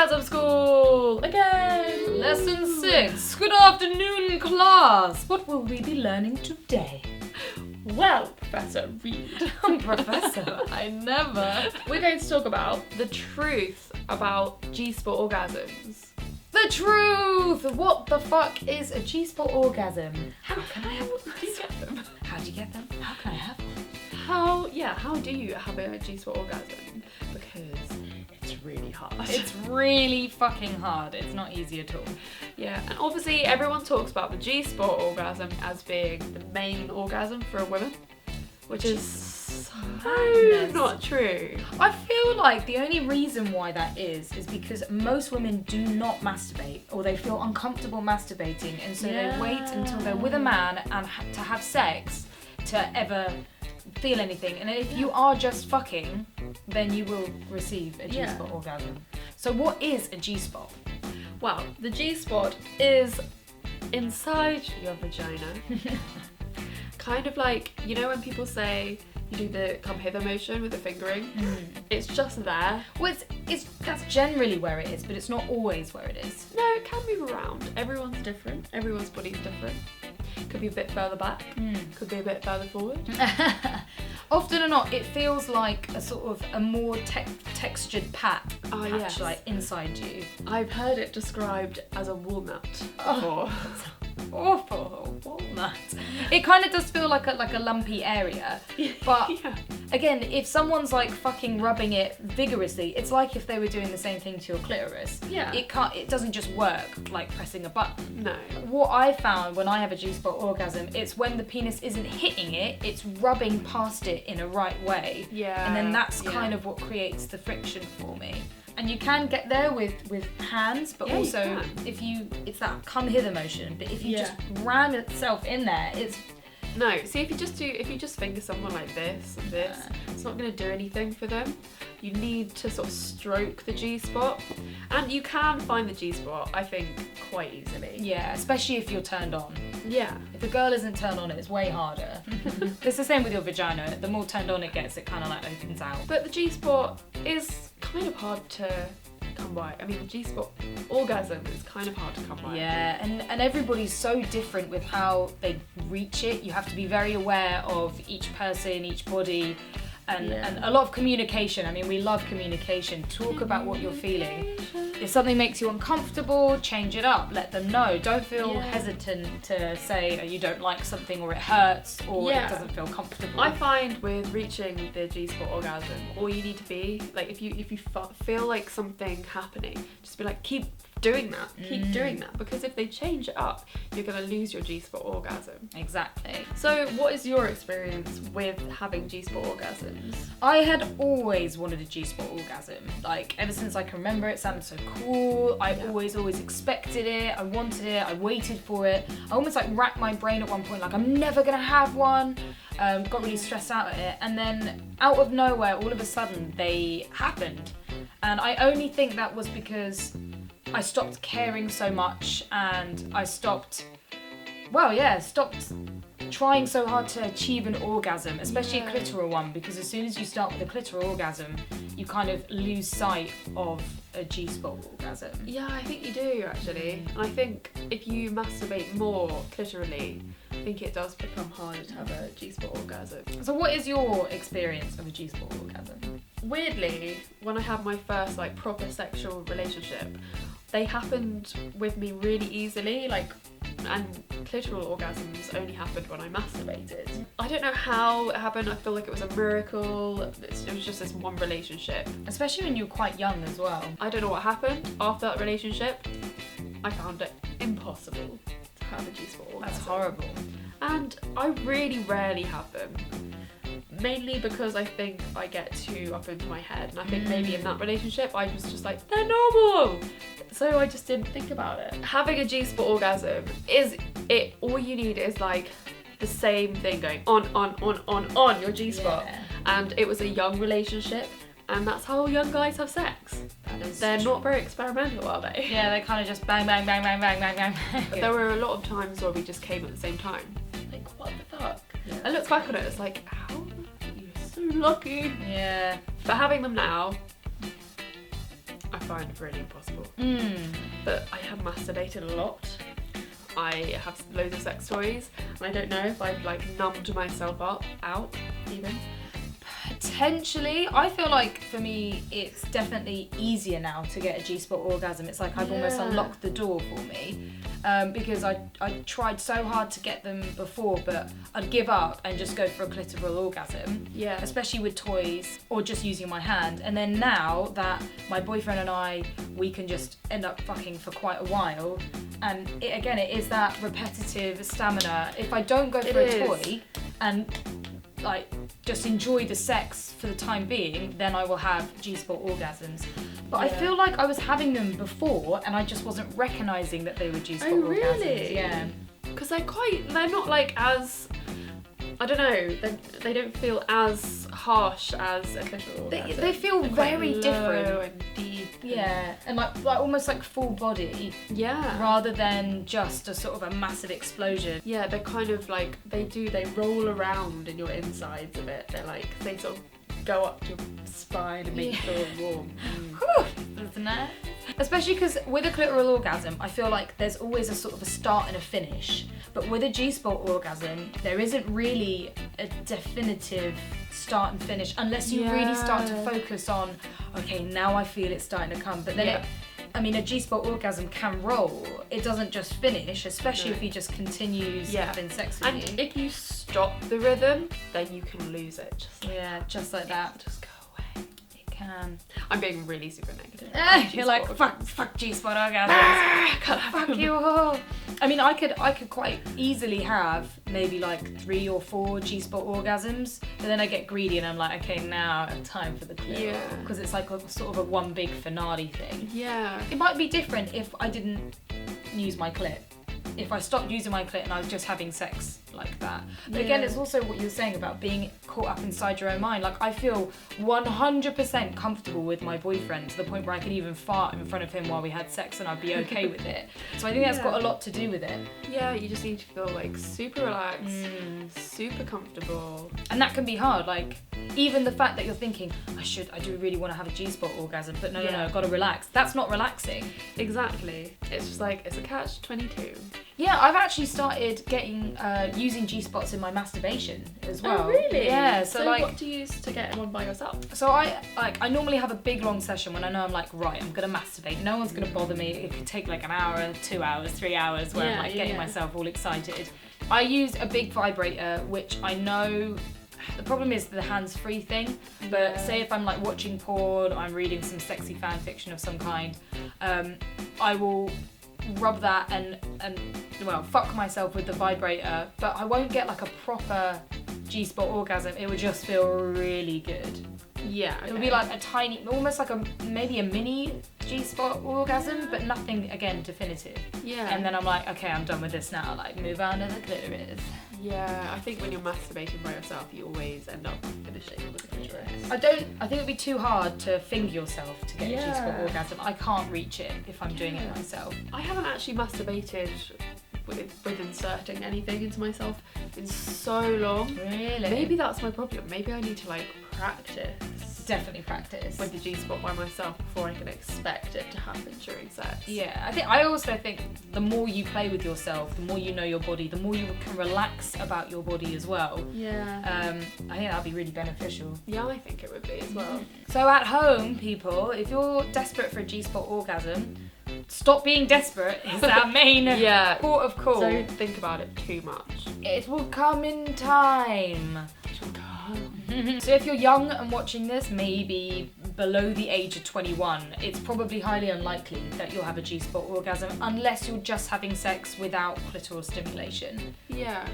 Orgasm School! Again! Lesson 6. Good afternoon, class. What will we be learning today? Well, Professor Reed. Professor, I never. We're going to talk about the truth about G-spot orgasms. The truth! What the fuck is a G-spot orgasm? How can I have Do you get them? How do you get them? How can I have one? How do you have a G-spot orgasm? Because it's really hard. It's really fucking hard. It's not easy at all. Yeah, and obviously everyone talks about the G-spot orgasm as being the main orgasm for a woman, which is so not true. I feel like the only reason why that is because most women do not masturbate, or they feel uncomfortable masturbating, and so they wait until they're with a man and to have sex to ever feel anything. And if you are just fucking, then you will receive a G-spot orgasm. So what is a G-spot? Well, the G-spot is inside your vagina. Kind of like, you know when people say you do the come hither motion with the fingering? It's just there. Well, that's generally where it is, but it's not always where it is. No, it can move around. Everyone's different. Everyone's body's different. Could be a bit further back. Could be a bit further forward. Often or not, it feels like a sort of a more textured patch, yes. like inside you. I've heard it described as a walnut before. Awful walnut. It kind of does feel like a lumpy area, but again, if someone's like fucking rubbing it vigorously, it's like if they were doing the same thing to your clitoris. Yeah. It doesn't just work like pressing a button. No. What I found when I have a G-spot orgasm, it's when the penis isn't hitting it, it's rubbing past it in a right way. Yeah. And then that's kind of what creates the friction for me. And you can get there with hands, but also it's that come hither motion. But if you just ram itself in there, it's no. See, if you just finger someone like this and this, it's not going to do anything for them. You need to sort of stroke the G-spot, and you can find the G-spot, I think, quite easily. Yeah, especially if you're turned on. Yeah. If a girl isn't turned on, it's way harder. It's the same with your vagina. The more turned on it gets, it kind of like opens out. But the G-spot is kind of hard to come by. I mean, the G-spot orgasm is kind of hard to come by. Yeah, and everybody's so different with how they reach it. You have to be very aware of each person, each body, and a lot of communication. I mean, we love communication. Talk about what you're feeling. If something makes you uncomfortable, change it up. Let them know. Don't feel hesitant to say you don't like something, or it hurts, or it doesn't feel comfortable. I find with reaching the G-spot orgasm, all you need to be like, if you feel like something happening, just be like, keep doing that, keep doing that, because if they change it up, you're gonna lose your G-spot orgasm. Exactly. So, what is your experience with having G-spot orgasms? I had always wanted a G-spot orgasm. Like, ever since I can remember, it sounded so cool. I always expected it. I wanted it. I waited for it. I almost like racked my brain at one point, like I'm never gonna have one. Got really stressed out at it, and then out of nowhere, all of a sudden, they happened. And I only think that was because I stopped caring so much, and I stopped trying so hard to achieve an orgasm, especially a clitoral one, because as soon as you start with a clitoral orgasm, you kind of lose sight of a G-spot orgasm. Yeah, I think you do actually. And I think if you masturbate more clitorally, I think it does become harder to have a G-spot orgasm. So what is your experience of a G-spot orgasm? Weirdly, when I had my first like proper sexual relationship, they happened with me really easily, and clitoral orgasms only happened when I masturbated. I don't know how it happened. I feel like it was a miracle. It was just this one relationship. Especially when you were quite young as well. I don't know what happened after that relationship. I found it impossible to have a G-spot orgasm. That's horrible. And I really rarely have them. Mainly because I think I get too up into my head, and I think maybe in that relationship I was just like, they're normal, so I just didn't think about it. Having a G-spot orgasm all you need is like the same thing going on your G-spot. And it was a young relationship, and that's how young guys have sex. They're not very experimental, are they? Yeah, they kind of just bang bang bang bang bang bang bang. But there were a lot of times where we just came at the same time. Like, what the fuck? I look back on it, it's like, how are you so lucky? Yeah. But having them now, I find really impossible. Mm. But I have masturbated a lot. I have loads of sex toys, and I don't know if I've like numbed myself out even. Potentially. I feel like for me it's definitely easier now to get a G-spot orgasm. It's like I've almost unlocked the door for me, because I tried so hard to get them before, but I'd give up and just go for a clitoral orgasm, especially with toys or just using my hand. And then now that my boyfriend and we can just end up fucking for quite a while, and it is that repetitive stamina. If I don't go for a toy and like just enjoy the sex for the time being, then I will have G-spot orgasms. But I feel like I was having them before and I just wasn't recognising that they were G-spot orgasms. Really? Yeah. Because they're not like as, I don't know, they don't feel as harsh as a clitoral orgasm. They feel very different. And deep. Yeah, and like almost like full body. Yeah. Rather than just a sort of a massive explosion. Yeah, they're kind of like, they roll around in your insides a bit. They're like, they sort of go up your spine and make you feel warm. That's nice. Especially because with a clitoral orgasm, I feel like there's always a sort of a start and a finish. But with a G-spot orgasm, there isn't really a definitive start and finish unless you really start to focus on, okay, now I feel it's starting to come. But then a G-spot orgasm can roll. It doesn't just finish, especially if he just continues having sex with you. And if you stop the rhythm, then you can lose it. Just like that. Just go away. It can. I'm being really super negative. You're like, fuck G-spot orgasms. Fuck you all. I mean, I could quite easily have maybe like 3 or 4 G-spot orgasms, but then I get greedy and I'm like, okay, now time for the clip. Because it's like a sort of a one big finale thing. Yeah. It might be different if I didn't use my clit. If I stopped using my clit and I was just having sex like that. But again, it's also what you're saying about being caught up inside your own mind. Like, I feel 100% comfortable with my boyfriend to the point where I could even fart in front of him while we had sex and I'd be okay with it. So I think that's got a lot to do with it. Yeah, you just need to feel like super relaxed, super comfortable. And that can be hard. Like, even the fact that you're thinking, I do really want to have a G-spot orgasm, but no, I've got to relax. That's not relaxing. Exactly. It's just like, it's a catch-22. Yeah, I've actually started getting using G-spots in my masturbation as well. Oh, really? Yeah. So like, what do you use to get one by yourself? So I normally have a big long session when I know I'm like, right, I'm gonna masturbate. No one's gonna bother me. It could take like an hour, 2 hours, 3 hours where I'm like getting myself all excited. I use a big vibrator, which I know. The problem is the hands-free thing, but say if I'm like watching porn, I'm reading some sexy fan fiction of some kind, I will rub that and fuck myself with the vibrator, but I won't get like a proper G-spot orgasm. It would just feel really good. Yeah, It would be like a tiny, almost like maybe a mini G-spot orgasm, but nothing, again, definitive. Yeah. And then I'm like, okay, I'm done with this now, like move on to the clitoris. Yeah, I think when you're masturbating by yourself, you always end up finishing with the clitoris. I think it'd be too hard to finger yourself to get a G-spot orgasm. I can't reach it if I'm doing it myself. I haven't actually masturbated with inserting anything into myself in so long. Really? Maybe that's my problem. Maybe I need to like practice. Definitely practice. With the G-spot by myself before I can expect it to happen during sex. Yeah, I also think the more you play with yourself, the more you know your body, the more you can relax about your body as well. Yeah. I think that'd be really beneficial. Yeah, I think it would be as well. So at home, people, if you're desperate for a G-spot orgasm, stop being desperate is our main port of call. Don't think about it too much. It will come in time. It will come. So if you're young and watching this, maybe below the age of 21, it's probably highly unlikely that you'll have a G-spot orgasm unless you're just having sex without clitoral stimulation. Yeah.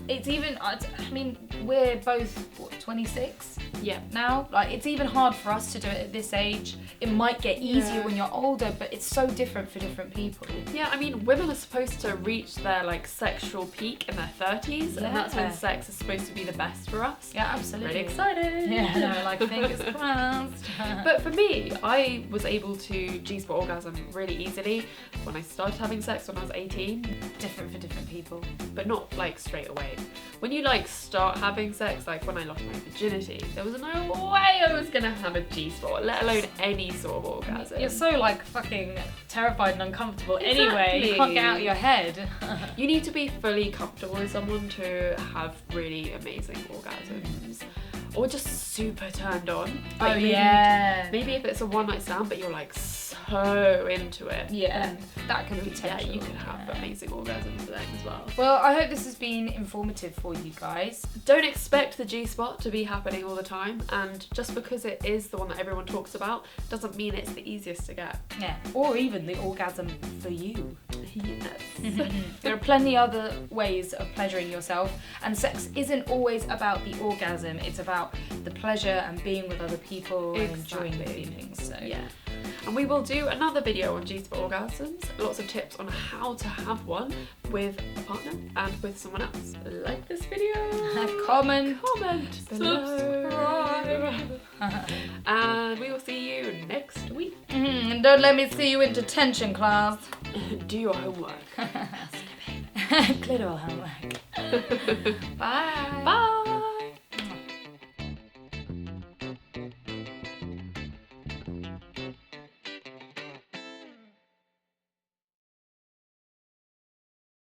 It's even, I mean, we're both, 26? Yeah. Now? Like, it's even hard for us to do it at this age. It might get easier when you're older, but it's so different for different people. Yeah, I mean, women are supposed to reach their, like, sexual peak in their 30s, and that's when sex is supposed to be the best for us. Yeah, absolutely. Really excited. Yeah, no, like, fingers crossed. But for me, I was able to G-spot orgasm really easily when I started having sex when I was 18. Different for different people. But not like straight away. When you like start having sex, like when I lost my virginity, there was no way I was gonna have a G-spot, let alone any sort of orgasm. You're so like fucking terrified and uncomfortable anyway. You can't get out of your head. You need to be fully comfortable with someone to have really amazing orgasms. Or just super turned on. Like maybe if it's a one night stand, but you're like so into it. Yeah, that can be Yeah, potential. you can have amazing orgasms then as well. Well, I hope this has been informative for you guys. Don't expect the G-spot to be happening all the time, and just because it is the one that everyone talks about doesn't mean it's the easiest to get. Yeah, or even the orgasm for you. Yes. There are plenty other ways of pleasuring yourself, and sex isn't always about the orgasm. It's about the pleasure and being with other people and enjoying the feelings. So yeah. And we will do another video on G-spot orgasms, lots of tips on how to have one with a partner and with someone else. Like this video, comment below, and we will see you next week. And don't let me see you in detention class. Do your homework. Clitoral homework. Bye. Bye.